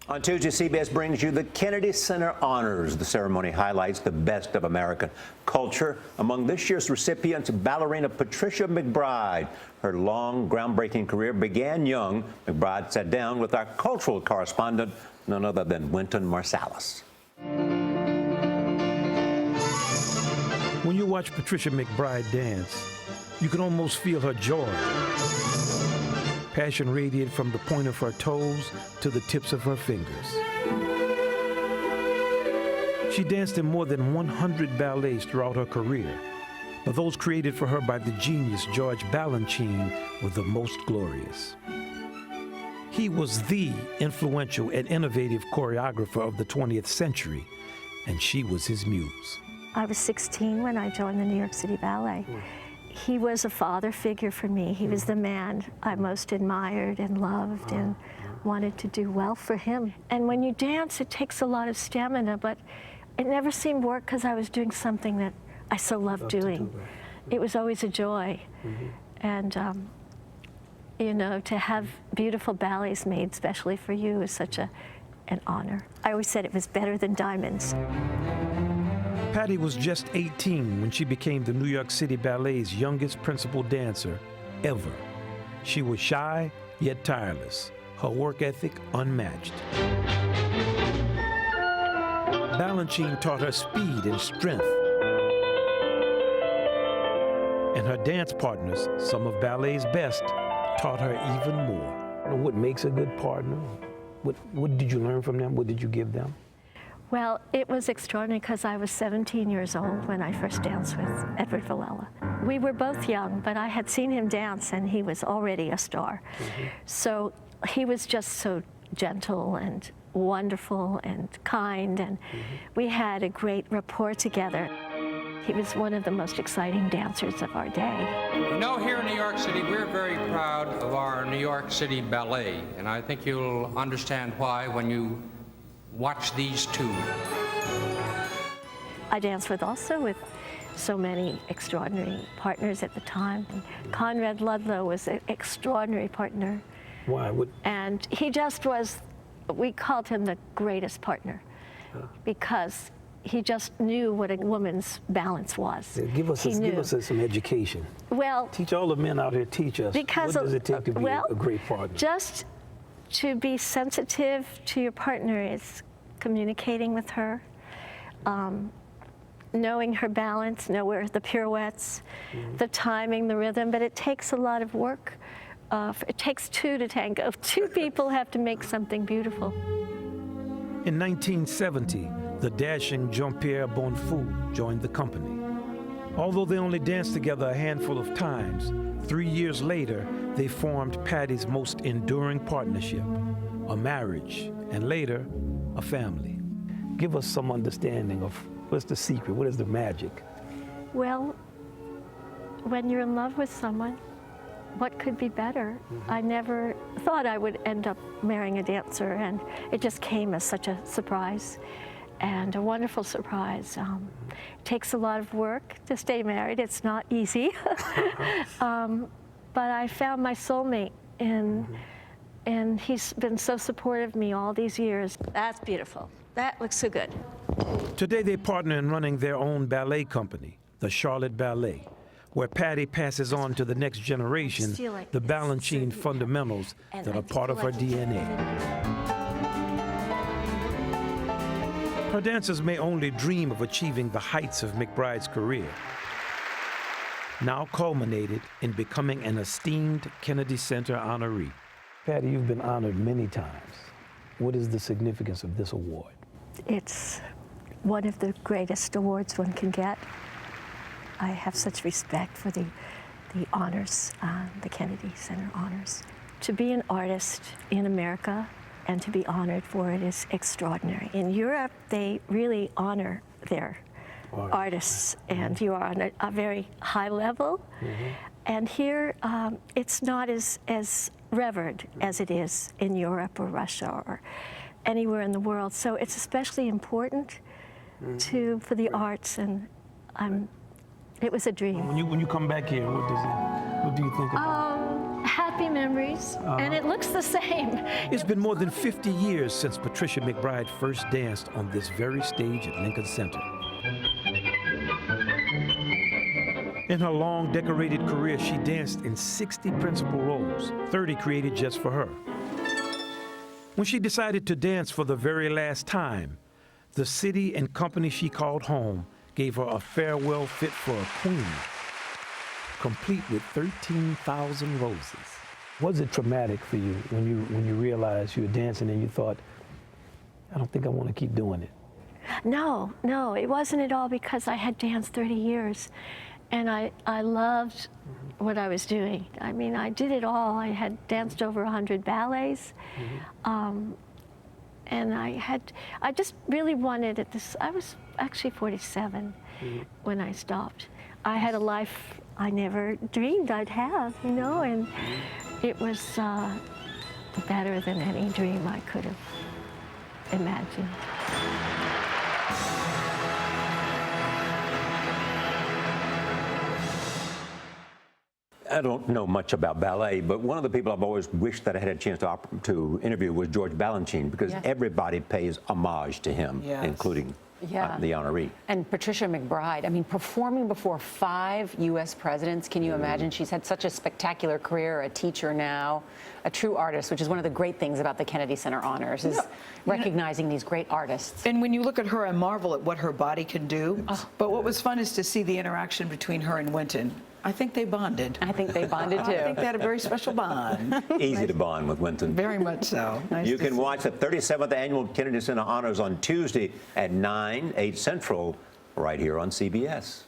On Tuesday, CBS brings you the Kennedy Center Honors. The ceremony highlights the best of American culture. Among this year's recipients, ballerina Patricia McBride. Her long, groundbreaking career began young. McBride sat down with our cultural correspondent, none other than Wynton Marsalis. When you watch Patricia McBride dance, you can almost feel her joy. Passion radiated from the point of her toes to the tips of her fingers. She danced in more than 100 ballets throughout her career, but those created for her by the genius George Balanchine were the most glorious. He was the influential and innovative choreographer of the 20th century, and she was his muse. I was 16 when I joined the New York City Ballet. He was a father figure for me. He was the man I most admired and loved and wanted to do well for him. And when you dance, it takes a lot of stamina, but it never seemed work because I was doing something that I so loved doing. It was always a joy. And, you know, to have beautiful ballets made especially for you is such an honor. I always said it was better than diamonds. Patty was just 18 when she became the New York City Ballet's youngest principal dancer ever. She was shy, yet tireless, her work ethic unmatched. Balanchine taught her speed and strength. And her dance partners, some of ballet's best, taught her even more. What makes a good partner? What did you learn from them? What did you give them? Well, it was extraordinary because I was 17 years old when I first danced with Edward Villella. We were both young, but I had seen him dance and he was already a star. So he was just so gentle and wonderful and kind, and we had a great rapport together. He was one of the most exciting dancers of our day. You know, here in New York City, we're very proud of our New York City Ballet, and I think you'll understand why when you watch these two. I danced also with so many extraordinary partners at the time. Conrad Ludlow was an extraordinary partner. Why? And he just was, we called him the greatest partner because he just knew what a woman's balance was. Give us some education. Well, teach all the men out here, teach us. Because what does it take to be a great partner? Just to be sensitive to your partner is communicating with her, knowing her balance, know where the pirouettes, the timing, the rhythm, but it takes a lot of work. It takes two to tango. Two people have to make something beautiful. In 1970, the dashing Jean-Pierre Bonnefoux joined the company. Although they only danced together a handful of times, 3 years later, they formed Patty's most enduring partnership, a marriage, and later, a family. Give us some understanding of what's the secret, what is the magic? Well, when you're in love with someone, what could be better? I never thought I would end up marrying a dancer, and it just came as such a surprise. And a wonderful surprise. It takes a lot of work to stay married. It's not easy. But I found my soulmate, and he's been so supportive of me all these years. That's beautiful. That looks so good. Today they partner in running their own ballet company, the Charlotte Ballet, where Patty passes on to the next generation the Balanchine fundamentals that are part of her DNA. Her dancers may only dream of achieving the heights of McBride's career, now culminated in becoming an esteemed Kennedy Center honoree. Patty, you've been honored many times. What is the significance of this award? It's one of the greatest awards one can get. I have such respect for the honors, the Kennedy Center honors. To be an artist in America and to be honored for it is extraordinary. In Europe, they really honor their artists, and you are on a very high level. And here, it's not as revered as it is in Europe or Russia or anywhere in the world. So it's especially important for the arts, and it was a dream. When you come back here, what do you think about it? Happy memories, and it looks the same. It's been more than 50 years since Patricia McBride first danced on this very stage at Lincoln Center. In her long, decorated career, she danced in 60 principal roles, 30 created just for her. When she decided to dance for the very last time, the city and company she called home gave her a farewell fit for a queen, complete with 13,000 roses. Was it traumatic for you when you realized you were dancing and you thought, I don't think I want to keep doing it? No, it wasn't at all, because I had danced 30 years and I loved what I was doing. I mean, I did it all. I had danced over 100 ballets. And I just really wanted it. I was actually 47 when I stopped. I had a life I never dreamed I'd have, you know, and it was better than any dream I could have imagined. I don't know much about ballet, but one of the people I've always wished that I had a chance to interview was George Balanchine, because everybody pays homage to him, including the honoree. And Patricia McBride, I mean, performing before 5 U.S. presidents, can you imagine? She's had such a spectacular career, a teacher now, a true artist, which is one of the great things about the Kennedy Center Honors, is recognizing these great artists. And when you look at her, I marvel at what her body can do. But what was fun is to see the interaction between her and Wynton. I think they bonded. I think they bonded, too. I think they had a very special bond. Easy to bond with Wynton. Very much so. Nice You to can see. watch the 37th Annual Kennedy Center Honors on Tuesday at 8 Central, right here on CBS.